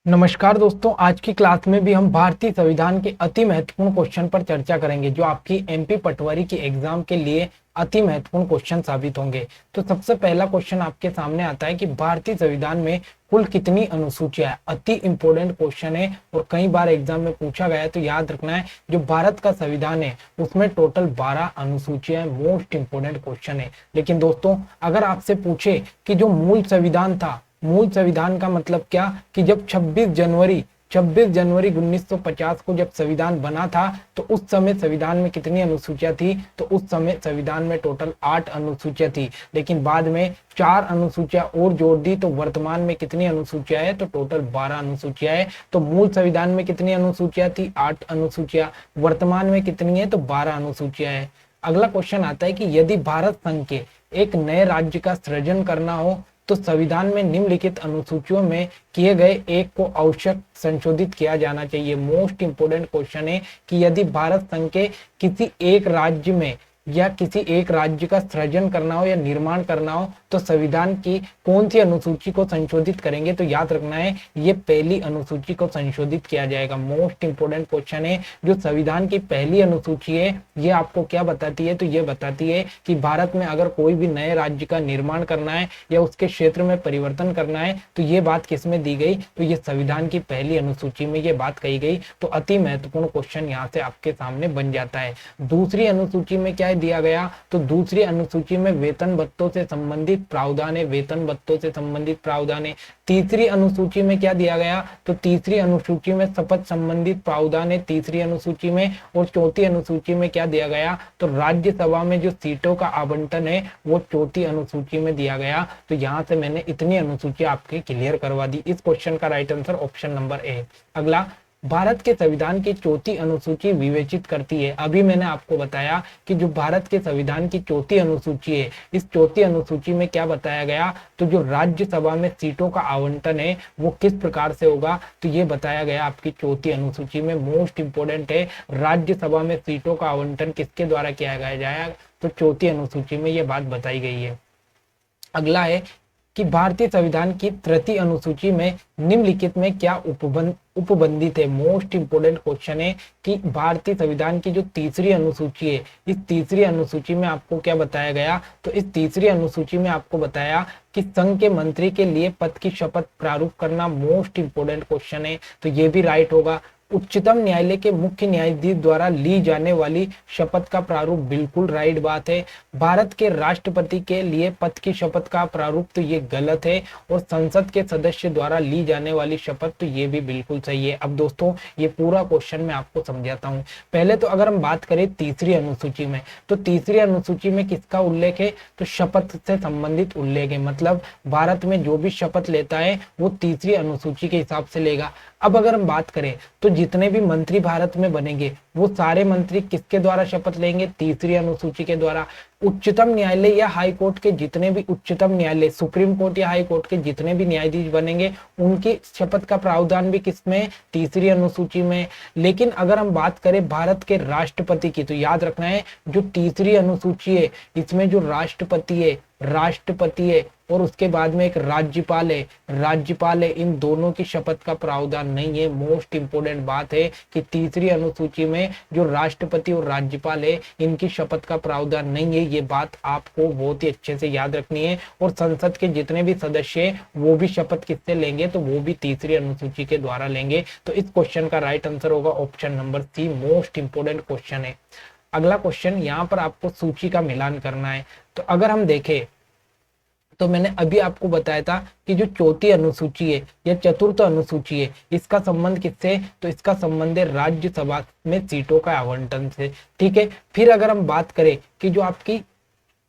नमस्कार दोस्तों, आज की क्लास में भी हम भारतीय संविधान के अति महत्वपूर्ण क्वेश्चन पर चर्चा करेंगे जो आपकी एमपी पटवारी की एग्जाम के लिए अति महत्वपूर्ण क्वेश्चन साबित होंगे। तो सबसे पहला क्वेश्चन आपके सामने आता है कि भारतीय संविधान में कुल कितनी अनुसूचियां है। अति इंपॉर्टेंट क्वेश्चन है और कई बार एग्जाम में पूछा गया है, तो याद रखना है जो भारत का संविधान है उसमें टोटल 12 अनुसूचियां, मोस्ट इंपोर्टेंट क्वेश्चन है। लेकिन दोस्तों, अगर आपसे पूछे कि जो मूल संविधान था, मूल संविधान का मतलब क्या कि जब 26 जनवरी 1950 को जब संविधान बना था तो उस समय संविधान में कितनी अनुसूचियां थी, तो उस समय संविधान में टोटल 8 अनुसूचियां थी। लेकिन बाद में 4 अनुसूचियां और जोड़ दी, तो वर्तमान में कितनी अनुसूचियां है, तो टोटल 12 अनुसूचियां है। तो मूल संविधान में कितनी अनुसूचियां थी, 8 अनुसूचियां। वर्तमान में कितनी है, तो 12 अनुसूचियां है। अगला क्वेश्चन आता है कि यदि भारत संघ के एक नए राज्य का सृजन करना हो तो संविधान में निम्नलिखित अनुसूचियों में किए गए एक को आवश्यक संशोधित किया जाना चाहिए। मोस्ट इंपोर्टेंट क्वेश्चन है कि यदि भारत संघ के किसी एक राज्य में या किसी एक राज्य का सृजन करना हो या निर्माण करना हो तो संविधान की कौन सी अनुसूची को संशोधित करेंगे, तो याद रखना है ये पहली अनुसूची को संशोधित किया जाएगा। मोस्ट इंपोर्टेंट क्वेश्चन है। जो संविधान की पहली अनुसूची है ये आपको क्या बताती है, तो ये बताती है कि भारत में अगर कोई भी नए राज्य का निर्माण करना है या उसके क्षेत्र में परिवर्तन करना है तो ये बात किसमें दी गई, तो ये संविधान की पहली अनुसूची में ये बात कही गई। तो अति महत्वपूर्ण क्वेश्चन यहाँ से आपके सामने बन जाता है। दूसरी अनुसूची में क्या दिया गया, तो दूसरी अनुसूची में वेतन भत्तों से संबंधित प्रावधान है, वेतन भत्तों से संबंधित प्रावधान है। तीसरी अनुसूची में क्या दिया गया, तो तीसरी अनुसूची में शपथ संबंधित प्रावधान है तीसरी अनुसूची में। और चौथी अनुसूची में क्या दिया गया, तो राज्यसभा में जो सीटों का आवंटन है वो चौथी अनुसूची में दिया गया। तो यहाँ से मैंने इतनी अनुसूची आपके क्लियर करवा दी। इस क्वेश्चन का right answer option number A. अगला, भारत के संविधान की चौथी अनुसूची विवेचित करती है। अभी मैंने आपको बताया कि जो भारत के संविधान की चौथी अनुसूची है, इस चौथी अनुसूची में क्या बताया गया, तो जो राज्यसभा में सीटों का आवंटन है वो किस प्रकार से होगा, तो ये बताया गया आपकी चौथी अनुसूची में। मोस्ट इंपोर्टेंट है, राज्यसभा में सीटों का आवंटन किसके द्वारा किया जाएगा, तो चौथी अनुसूची में ये बात बताई गई है। अगला है कि भारतीय संविधान की तृतीय अनुसूची में निम्नलिखित में क्या उपबंधित है। मोस्ट इंपोर्टेंट क्वेश्चन है कि भारतीय संविधान की जो तीसरी अनुसूची है, इस तीसरी अनुसूची में आपको क्या बताया गया, तो इस तीसरी अनुसूची में आपको बताया कि संघ के मंत्री के लिए पद की शपथ प्रारूप करना। मोस्ट इंपोर्टेंट क्वेश्चन है, तो ये भी राइट होगा। उच्चतम न्यायालय के मुख्य न्यायाधीश द्वारा ली जाने वाली शपथ का प्रारूप, बिल्कुल राइट बात है। भारत के राष्ट्रपति के लिए पद की शपथ का प्रारूप, तो ये गलत है। और संसद के सदस्य द्वारा ली जाने वाली शपथ, तो ये भी बिल्कुल सही है। अब दोस्तों, ये पूरा क्वेश्चन मैं आपको समझाता हूँ। पहले तो अगर हम बात करें तीसरी अनुसूची में, तो तीसरी अनुसूची में किसका उल्लेख है, तो शपथ से संबंधित उल्लेख है। मतलब भारत में जो भी शपथ लेता है वो तीसरी अनुसूची के हिसाब से लेगा। अब अगर हम बात करें तो जितने भी मंत्री भारत में बनेंगे वो सारे मंत्री किसके द्वारा शपथ लेंगे, तीसरी अनुसूची के द्वारा। उच्चतम न्यायालय या हाई कोर्ट के जितने भी, उच्चतम न्यायालय सुप्रीम कोर्ट या हाई कोर्ट के जितने भी न्यायाधीश बनेंगे उनकी शपथ का प्रावधान भी किसमें, तीसरी अनुसूची में। लेकिन अगर हम बात करें भारत के राष्ट्रपति की, तो याद रखना है जो तीसरी अनुसूची है इसमें जो राष्ट्रपति है और उसके बाद में एक राज्यपाल है, इन दोनों की शपथ का प्रावधान नहीं है। मोस्ट इंपोर्टेंट बात है कि तीसरी अनुसूची में जो राष्ट्रपति और राज्यपाल है इनकी शपथ का प्रावधान नहीं है। ये बात आपको बहुत ही अच्छे से याद रखनी है। और संसद के जितने भी सदस्य हैं वो भी शपथ किससे लेंगे, तो वो भी तीसरी अनुसूची के द्वारा लेंगे। तो इस क्वेश्चन का राइट आंसर होगा option number C. Most important question है। अगला क्वेश्चन, यहाँ पर आपको सूची का मिलान करना है। तो अगर हम देखें तो मैंने अभी आपको बताया था कि जो चौथी अनुसूची है या चतुर्थ अनुसूची है इसका संबंध किससे, तो इसका संबंध है राज्यसभा में सीटों का आवंटन से। ठीक है, फिर अगर हम बात करें कि जो आपकी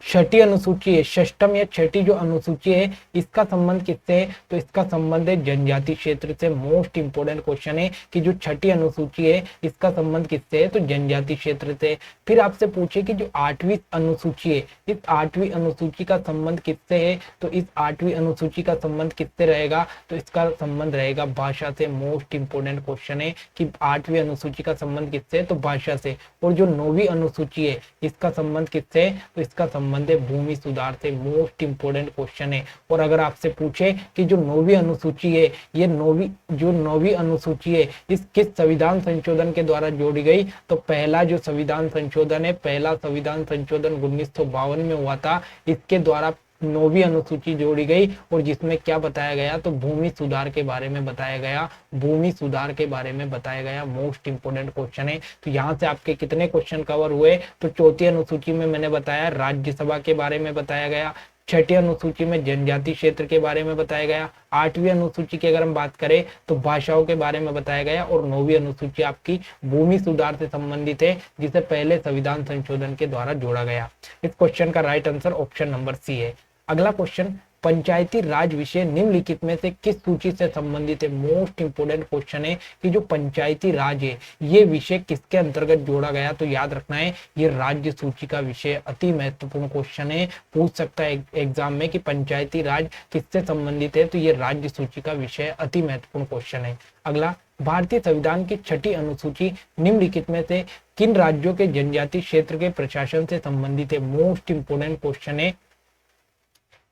छठी अनुसूची है, षष्टम या छठी जो अनुसूची है इसका संबंध किससे है, तो इसका संबंध है जनजाति क्षेत्र से। मोस्ट इंपोर्टेंट क्वेश्चन है कि जो छठी अनुसूची है इसका संबंध किससे है, तो जनजाति क्षेत्र से। फिर आपसे पूछे कि जो आठवीं अनुसूची है, इस आठवीं अनुसूची का संबंध किससे है, तो इस आठवीं अनुसूची का संबंध किससे रहेगा, तो इसका संबंध रहेगा भाषा से। मोस्ट इंपोर्टेंट क्वेश्चन है कि आठवीं अनुसूची का संबंध किससे है, तो भाषा से। और जो नौवीं अनुसूची है इसका संबंध किससे है, तो इसका संबंध संबंध है भूमि सुधार से। मोस्ट इंपोर्टेंट क्वेश्चन है। और अगर आपसे पूछे कि जो 9वीं अनुसूची है, ये 9वीं अनुसूची है, इस किस संविधान संशोधन के द्वारा जोड़ी गई, तो पहला जो संविधान संशोधन है, पहला संविधान संशोधन 1952 में हुआ था। इसके द्वारा 9वीं अनुसूची जोड़ी गई और जिसमें क्या बताया गया, तो भूमि सुधार के बारे में बताया गया। भूमि सुधार के बारे में बताया गया। मोस्ट इंपोर्टेंट क्वेश्चन है। तो यहाँ से आपके कितने क्वेश्चन कवर हुए, तो चौथी अनुसूची में मैंने बताया राज्यसभा के बारे में बताया गया, छठी अनुसूची में जनजाति क्षेत्र के बारे में बताया गया, आठवीं अनुसूची की अगर हम बात करें तो भाषाओं के बारे में बताया गया, और 9वीं अनुसूची आपकी भूमि सुधार से संबंधित है, जिसे पहले संविधान संशोधन के द्वारा जोड़ा गया। इस क्वेश्चन का right answer option number C है। अगला क्वेश्चन, पंचायती राज विषय निम्नलिखित में से किस सूची से संबंधित है। मोस्ट इंपोर्टेंट क्वेश्चन है कि जो पंचायती राज है, ये विषय किसके अंतर्गत जोड़ा गया, तो याद रखना है ये राज्य सूची का विषय। अति महत्वपूर्ण क्वेश्चन है, पूछ सकता है एग्जाम में कि पंचायती राज किससे संबंधित है, तो ये राज्य सूची का विषय। अति महत्वपूर्ण क्वेश्चन है। अगला, भारतीय संविधान की छठी अनुसूची निम्नलिखित में से किन राज्यों के जनजाति क्षेत्र के प्रशासन से संबंधित है। मोस्ट इंपोर्टेंट क्वेश्चन है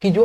कि जो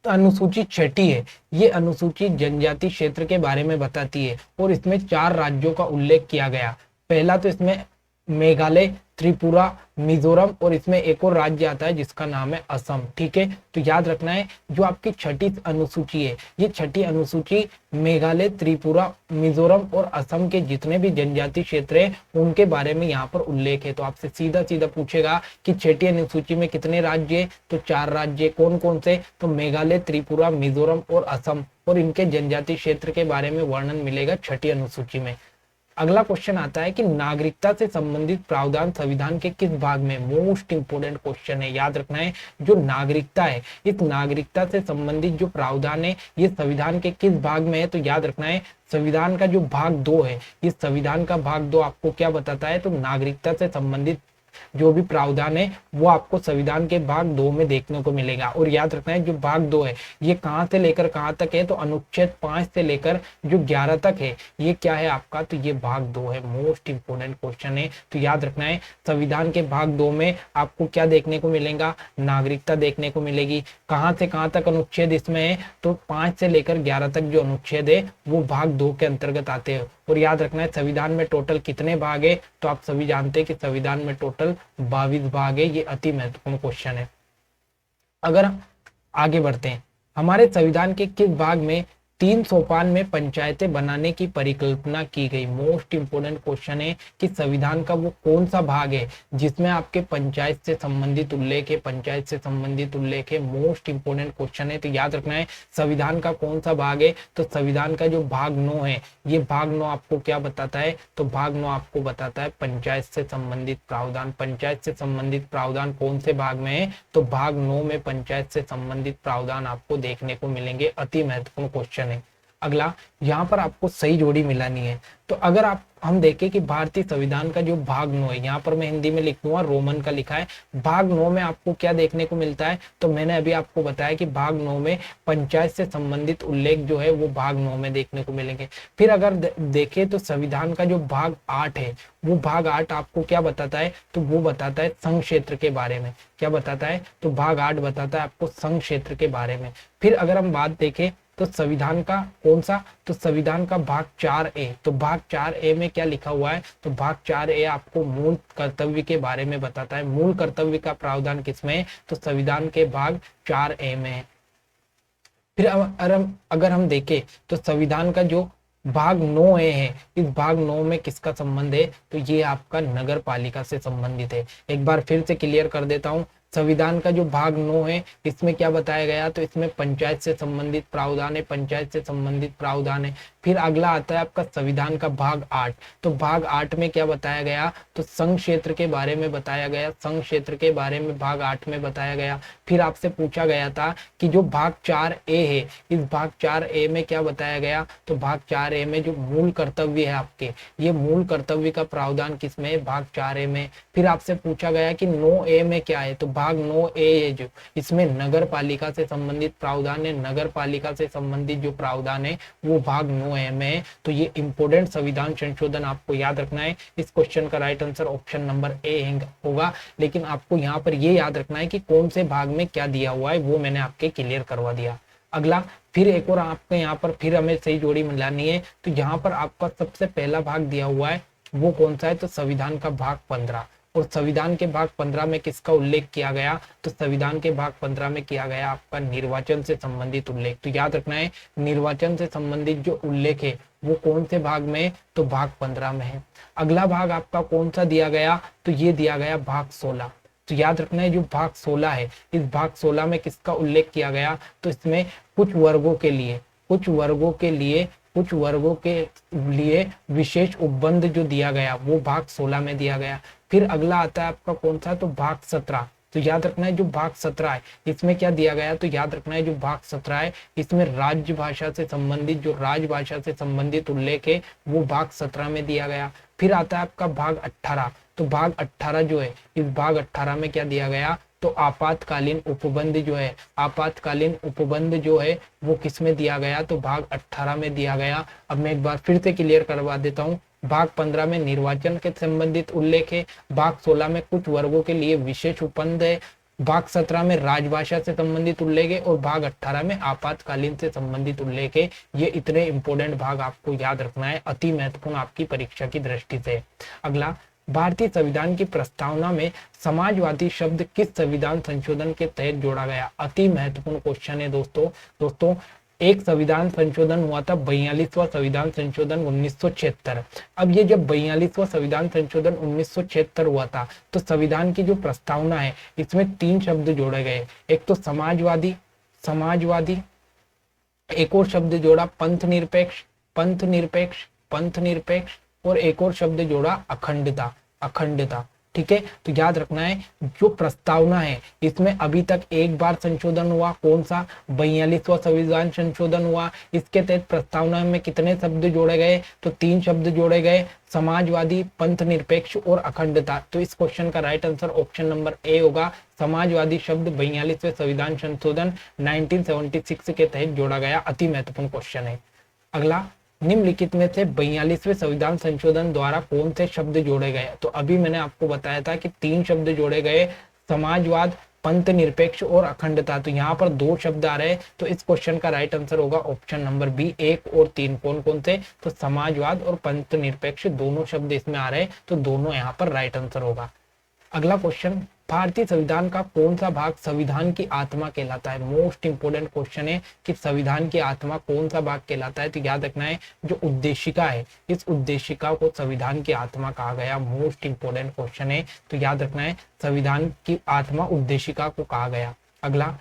अनुसूची छठी है, ये अनुसूची जनजाति क्षेत्र के बारे में बताती है और इसमें 4 राज्यों का उल्लेख किया गया। पहला तो इसमें मेघालय, त्रिपुरा, मिजोरम और इसमें एक और राज्य आता है जिसका नाम है असम। ठीक है, तो याद रखना है जो आपकी छठी अनुसूची है, ये छठी अनुसूची मेघालय, त्रिपुरा, मिजोरम और असम के जितने भी जनजाति क्षेत्र है उनके बारे में यहाँ पर उल्लेख है। तो आपसे सीधा सीधा पूछेगा कि छठी अनुसूची में कितने राज्य है, तो 4 राज्य। कौन कौन से, तो मेघालय, त्रिपुरा, मिजोरम और असम, और इनके जनजाति क्षेत्र के बारे में वर्णन मिलेगा छठी अनुसूची में। अगला क्वेश्चन आता है कि नागरिकता से संबंधित प्रावधान संविधान के किस भाग में। मोस्ट इंपोर्टेंट क्वेश्चन है, याद रखना है जो नागरिकता है, इस नागरिकता से संबंधित जो प्रावधान है ये संविधान के किस भाग में है, तो याद रखना है संविधान का जो भाग 2 है, इस संविधान का भाग 2 आपको क्या बताता है, तो नागरिकता से संबंधित जो भी प्रावधान है वो आपको संविधान के भाग 2 में देखने को मिलेगा। और याद रखना है जो भाग 2 है ये कहां से लेकर कहां तक है, तो अनुच्छेद 5 से लेकर जो 11 तक है ये क्या है आपका, तो ये भाग 2 है। मोस्ट इंपोर्टेंट क्वेश्चन है, तो याद रखना है संविधान के भाग 2 में आपको क्या देखने को मिलेगा, नागरिकता देखने को मिलेगी। कहां से कहां तक अनुच्छेद इसमें है, तो 5 से लेकर 11 तक जो अनुच्छेद है वो भाग 2 के अंतर्गत आते हैं। और याद रखना है संविधान में टोटल कितने भाग है, तो आप सभी जानते हैं कि संविधान में टोटल 22 भाग है। ये अति महत्वपूर्ण क्वेश्चन है। अगर आगे बढ़ते हैं, हमारे संविधान के किस भाग में 3 सोपान में पंचायतें बनाने की परिकल्पना की गई। मोस्ट इंपोर्टेंट क्वेश्चन है कि संविधान का वो कौन सा भाग है जिसमें आपके पंचायत से संबंधित उल्लेख है, पंचायत से संबंधित उल्लेख है। मोस्ट इंपोर्टेंट क्वेश्चन है, तो याद रखना है संविधान का कौन सा भाग है, तो संविधान का जो भाग 9 है, ये भाग 9 आपको क्या बताता है, तो भाग 9 आपको बताता है पंचायत से संबंधित प्रावधान। पंचायत से संबंधित प्रावधान कौन से भाग में है, तो भाग 9 में पंचायत से संबंधित प्रावधान आपको देखने को मिलेंगे। अति महत्वपूर्ण क्वेश्चन है। अगला, यहाँ पर आपको सही जोड़ी मिलानी है। तो अगर हम देखें कि भारतीय संविधान का जो भाग 9 है, यहाँ पर मैं हिंदी में लिख दूंगा, रोमन का लिखा है। भाग 9 में आपको क्या देखने को मिलता है, तो मैंने अभी आपको बताया कि भाग 9 में पंचायत से संबंधित उल्लेख जो है वो भाग 9 में देखने को मिलेंगे। फिर अगर देखें तो संविधान का जो भाग 8 है, वो भाग 8 आपको क्या बताता है, तो वो बताता है संघ क्षेत्र के बारे में। क्या बताता है, तो भाग 8 बताता है आपको संघ क्षेत्र के बारे में। फिर अगर हम बात देखें तो संविधान का कौन सा, तो संविधान का भाग 4A, तो भाग 4A में क्या लिखा हुआ है, तो भाग 4A आपको मूल कर्तव्य के बारे में बताता है। मूल कर्तव्य का प्रावधान किसमें है, तो संविधान के भाग 4A में है। फिर अगर हम देखें तो संविधान का जो भाग 9A है, इस भाग 9 में किसका संबंध है, तो ये आपका नगर पालिका से संबंधित है। एक बार फिर से क्लियर कर देता हूं, संविधान का जो भाग 9 है इसमें क्या बताया गया, तो इसमें पंचायत से संबंधित प्रावधान है, पंचायत से संबंधित प्रावधान है। फिर अगला आता है आपका संविधान का भाग 8, तो भाग 8 में क्या बताया गया, तो संघ क्षेत्र के बारे में बताया गया। संघ क्षेत्र के बारे में भाग 8 में बताया गया। फिर आपसे पूछा गया था कि जो भाग 4A है, इस भाग 4A में क्या बताया गया, तो भाग 4A में जो मूल कर्तव्य है आपके, ये मूल कर्तव्य का प्रावधान किसमें है, भाग 4A में। फिर आपसे पूछा गया कि 9A में क्या है, तो भाग 9A है जो इसमें नगर पालिका से संबंधित प्रावधान है, नगर पालिका से संबंधित जो प्रावधान है वो भाग 9A में है। तो ये इंपोर्टेंट संविधान संशोधन आपको याद रखना है। इस क्वेश्चन का right answer option number A होगा। लेकिन आपको यहाँ पर ये याद रखना है कि कौन से भाग में क्या दिया हुआ है, वो मैंने आपके क्लियर करवा दिया। अगला फिर एक और आपके यहाँ पर फिर हमें सही जोड़ी मिलानी है। तो यहाँ पर आपका सबसे पहला भाग दिया हुआ है वो कौन सा है, तो संविधान का भाग 15। और संविधान के भाग 15 में किसका उल्लेख किया गया, तो संविधान के भाग 15 में किया गया आपका निर्वाचन से संबंधित उल्लेख। तो याद रखना है निर्वाचन से संबंधित जो उल्लेख है वो कौन से भाग में, तो भाग 15 में है। अगला भाग आपका कौन सा दिया गया, तो ये दिया गया भाग 16। तो याद रखना है जो भाग 16 है, इस भाग 16 में किसका उल्लेख किया गया, तो इसमें कुछ वर्गों के लिए विशेष उपबंध जो दिया गया वो भाग 16 में दिया गया। फिर अगला आता है आपका कौन सा, तो भाग 17। तो याद रखना है जो भाग 17 है इसमें क्या दिया गया, तो याद रखना है जो भाग 17 है इसमें राजभाषा से संबंधित उल्लेख है वो भाग 17 में दिया गया। फिर आता है आपका भाग 18। तो भाग 18 जो है इस भाग 18 में क्या दिया गया, तो आपातकालीन उपबंध जो है वो किस में दिया गया, तो भाग 18 में दिया गया। अब मैं एक बार फिर से क्लियर करवा देता हूँ। भाग 15 में निर्वाचन के संबंधित उल्लेख है, भाग 16 में कुछ वर्गों के लिए विशेष उपबंध है, भाग 17 में राजभाषा से संबंधित उल्लेख है और भाग 18 में आपातकालीन से संबंधित उल्लेख है। ये इतने इंपॉर्टेंट भाग आपको याद रखना है, अति महत्वपूर्ण आपकी परीक्षा की दृष्टि से। अगला, भारतीय संविधान की प्रस्तावना में समाजवादी शब्द किस संविधान संशोधन के तहत जोड़ा गया, अति महत्वपूर्ण क्वेश्चन है दोस्तों। एक संविधान संशोधन हुआ था 42वां संविधान संशोधन 1976। अब ये जब 42वां संविधान संशोधन 1976 हुआ था तो संविधान की जो प्रस्तावना है इसमें 3 शब्द जोड़े गए। एक तो समाजवादी, एक और शब्द जोड़ा पंथ निरपेक्ष और एक और शब्द जोड़ा अखंडता। ठीक है, तो याद रखना है जो प्रस्तावना है इसमें अभी तक एक बार संशोधन हुआ, कौन सा, 42वां संविधान संशोधन हुआ। इसके तहत प्रस्तावना में कितने शब्द जोड़े गए, तो 3 शब्द जोड़े गए, समाजवादी, पंथ निरपेक्ष और अखंडता। तो इस क्वेश्चन का right answer option number A होगा। समाजवादी शब्द 42वें संविधान संशोधन 1976 के तहत जोड़ा गया, अति महत्वपूर्ण क्वेश्चन है। अगला, निम्नलिखित में से 42वें संविधान संशोधन द्वारा कौन से शब्द जोड़े गए, तो अभी मैंने आपको बताया था कि 3 शब्द जोड़े गए, समाजवाद, पंथ निरपेक्ष और अखंडता। तो यहाँ पर 2 शब्द आ रहे हैं, तो इस क्वेश्चन का राइट आंसर होगा ऑप्शन नंबर बी 1 और 3। कौन से, तो समाजवाद और पंथ निरपेक्ष दोनों शब्द इसमें आ रहे हैं, तो दोनों यहाँ पर राइट आंसर होगा। अगला क्वेश्चन, भारतीय संविधान का कौन सा भाग संविधान की आत्मा कहलाता है। मोस्ट इंपोर्टेंट क्वेश्चन है कि संविधान की आत्मा कौन सा भाग कहलाता है। तो याद रखना है जो उद्देशिका है, इस उद्देशिका को संविधान की आत्मा कहा गया। मोस्ट इंपोर्टेंट क्वेश्चन है, तो याद रखना है संविधान की आत्मा उद्देशिका को कहा गया। अगला,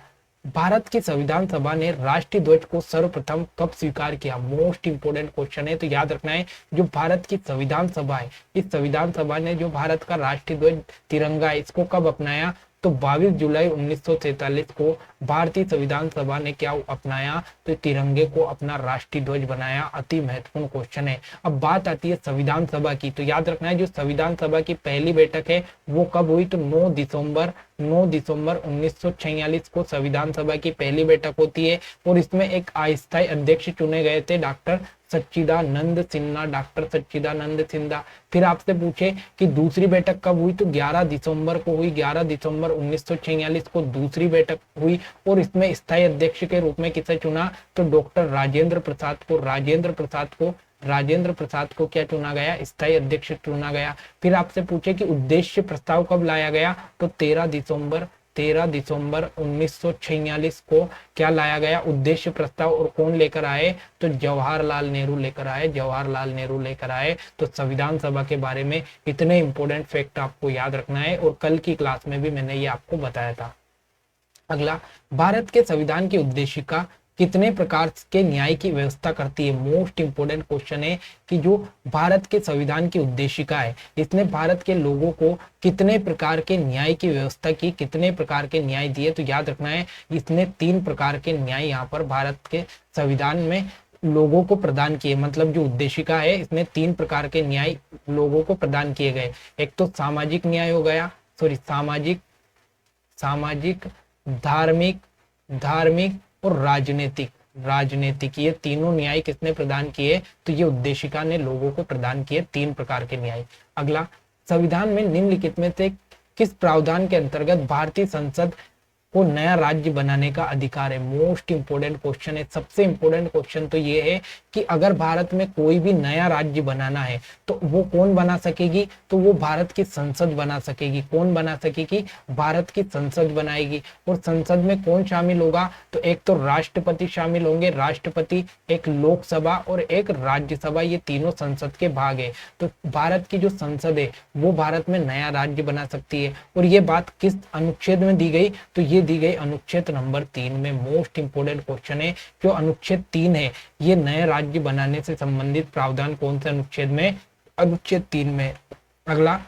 भारत की संविधान सभा ने राष्ट्रीय ध्वज को सर्वप्रथम कब स्वीकार किया। मोस्ट इंपोर्टेंट क्वेश्चन है, तो याद रखना है जो भारत की संविधान सभा है, इस संविधान सभा ने जो भारत का राष्ट्रीय ध्वज तिरंगा है इसको कब अपनाया, तो 22 जुलाई 1947 को भारतीय संविधान सभा ने क्या अपनाया, तो तिरंगे को अपना राष्ट्रीय ध्वज बनाया। अति महत्वपूर्ण क्वेश्चन है। अब बात आती है संविधान सभा की, तो याद रखना है जो संविधान सभा की पहली बैठक है वो कब हुई, तो 9 दिसंबर 1946 को संविधान सभा की पहली बैठक होती है और इसमें एक अस्थायी अध्यक्ष चुने गए थे डॉक्टर सच्चिदानंद सिन्हा। फिर आपसे पूछे कि दूसरी बैठक कब हुई, तो 11 दिसंबर को हुई। 11 दिसंबर 1946 को दूसरी बैठक हुई और इसमें स्थायी अध्यक्ष के रूप में किसे चुना, तो डॉक्टर राजेंद्र प्रसाद को क्या चुना गया, स्थायी अध्यक्ष चुना गया। फिर आपसे पूछे कि उद्देश्य प्रस्ताव कब लाया गया, तो 13 दिसंबर 1946 को क्या लाया गया, उद्देश्य प्रस्ताव। और कौन लेकर आए, तो जवाहरलाल नेहरू लेकर आए। तो संविधान सभा के बारे में इतने इंपॉर्टेंट फैक्ट आपको याद रखना है और कल की क्लास में भी मैंने ये आपको बताया था। अगला, भारत के संविधान की उद्देशिका कितने प्रकार के न्याय की व्यवस्था करती है। मोस्ट इंपोर्टेंट क्वेश्चन है कि जो भारत के संविधान की उद्देशिका है इसने भारत के लोगों को कितने प्रकार के न्याय की व्यवस्था की, कितने प्रकार के न्याय दिए। तो याद रखना है इसने 3 प्रकार के न्याय यहाँ पर भारत के संविधान में लोगों को प्रदान किए। मतलब जो उद्देशिका है इसने 3 प्रकार के न्याय लोगों को प्रदान किए गए। एक तो सामाजिक न्याय हो गया, सामाजिक, धार्मिक, धार्मिक और राजनीतिक। राजनीतिक, ये तीनों न्याय किसने प्रदान किए? तो ये उद्देशिका ने लोगों को प्रदान किए 3 प्रकार के न्याय। अगला, संविधान में निम्नलिखित में से किस प्रावधान के अंतर्गत भारतीय संसद को नया राज्य बनाने का अधिकार है? मोस्ट इंपोर्टेंट क्वेश्चन है। सबसे इंपोर्टेंट क्वेश्चन तो ये है कि अगर भारत में कोई भी नया राज्य बनाना है तो वो कौन बना सकेगी? तो वो भारत की संसद बना सकेगी। कौन बना सकेगी? भारत की संसद बनाएगी। और संसद में कौन शामिल होगा? तो एक तो राष्ट्रपति शामिल होंगे, राष्ट्रपति, एक लोकसभा और एक राज्यसभा, ये तीनों संसद के भाग है। तो भारत की जो संसद है वो भारत में नया राज्य बना सकती है। और ये बात किस अनुच्छेद में दी गई? तो ये दी गई अनुच्छेद नंबर 3 में। मोस्ट इंपोर्टेंट क्वेश्चन है। जो अनुच्छेद 3 है, ये नए राज्य बनाने से संबंधित प्रावधान कौन से अनुच्छेद में? अनुच्छेद 3 में। अगला,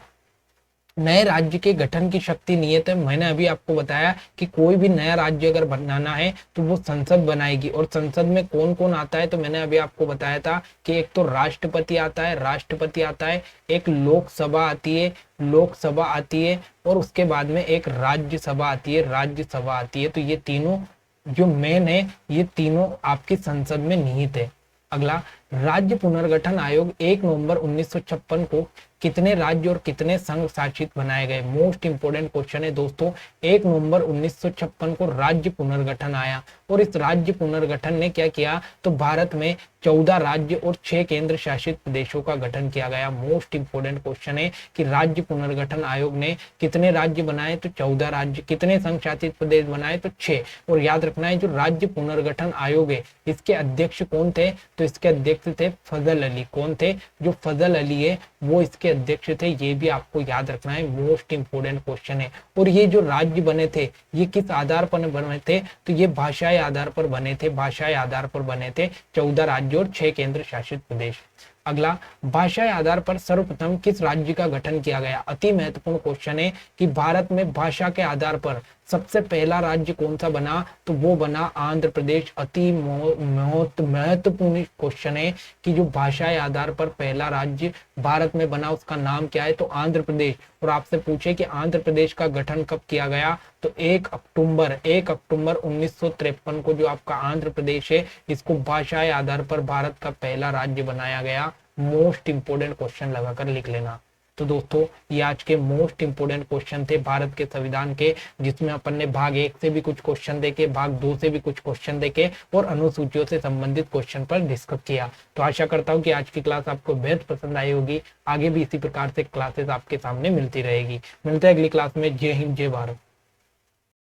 नए राज्य के गठन की शक्ति नियत है। मैंने अभी आपको बताया कि कोई भी नया राज्य अगर बनाना है तो वो संसद बनाएगी। और संसद में कौन कौन आता है? तो मैंने अभी आपको बताया था कि एक तो राष्ट्रपति आता है, एक लोकसभा आती है, और उसके बाद में एक राज्यसभा आती है, तो ये तीनों जो मेन है, ये तीनों आपकी संसद में निहित है। अगला, राज्य पुनर्गठन आयोग 1 नवंबर 1956 को कितने राज्य और कितने संघ शासित बनाए गए? मोस्ट इंपोर्टेंट क्वेश्चन है दोस्तों। 1 नवंबर 1956 को राज्य पुनर्गठन आया। और इस राज्य पुनर्गठन ने क्या किया? तो भारत में 14 राज्य और 6 केंद्र शासित प्रदेशों का गठन किया गया। मोस्ट इंपोर्टेंट क्वेश्चन है कि राज्य पुनर्गठन आयोग ने कितने राज्य बनाए? तो 14 राज्य। कितने संघ शासित प्रदेश बनाए? तो 6। और याद रखना है, जो राज्य पुनर्गठन आयोग है, इसके अध्यक्ष कौन थे? तो इसके अध्यक्ष थे फजल अली। कौन थे? जो फजल अली है वो इसके अध्यक्ष थे। ये भी आपको याद रखना है, मोस्ट इंपोर्टेंट क्वेश्चन है। और ये जो राज्य बने थे, ये किस आधार पर बने थे? तो ये भाषाई आधार पर बने थे। 14 राज्य और 6 केंद्र शासित प्रदेश। अगला, भाषाई आधार पर सर्वप्रथम किस राज्य का गठन किया गया? अति महत्वपूर्ण क्वेश्चन है कि भारत में भाषा के आधार पर सबसे पहला राज्य कौन सा बना? तो वो बना आंध्र प्रदेश। अति महत्वपूर्ण क्वेश्चन है कि जो भाषाई आधार पर पहला राज्य भारत में बना, उसका नाम क्या है? तो आंध्र प्रदेश। और आपसे पूछे कि आंध्र प्रदेश का गठन कब किया गया? तो 1 अक्टूबर 1953 को जो आपका आंध्र प्रदेश है, इसको भाषाई आधार पर भारत का पहला राज्य बनाया गया। मोस्ट इंपोर्टेंट क्वेश्चन लगाकर लिख लेना। तो दोस्तों, ये आज के मोस्ट इंपोर्टेंट क्वेश्चन थे भारत के संविधान के, जिसमें अपन ने भाग 1 से भी कुछ क्वेश्चन देखे, भाग 2 से भी कुछ क्वेश्चन देखे और अनुसूचियों से संबंधित क्वेश्चन पर डिस्कस किया। तो आशा करता हूँ कि आज की क्लास आपको बेहद पसंद आई होगी। आगे भी इसी प्रकार से क्लासेस आपके सामने मिलती रहेगी। मिलते हैं अगली क्लास में। जय हिंद, जय भारत।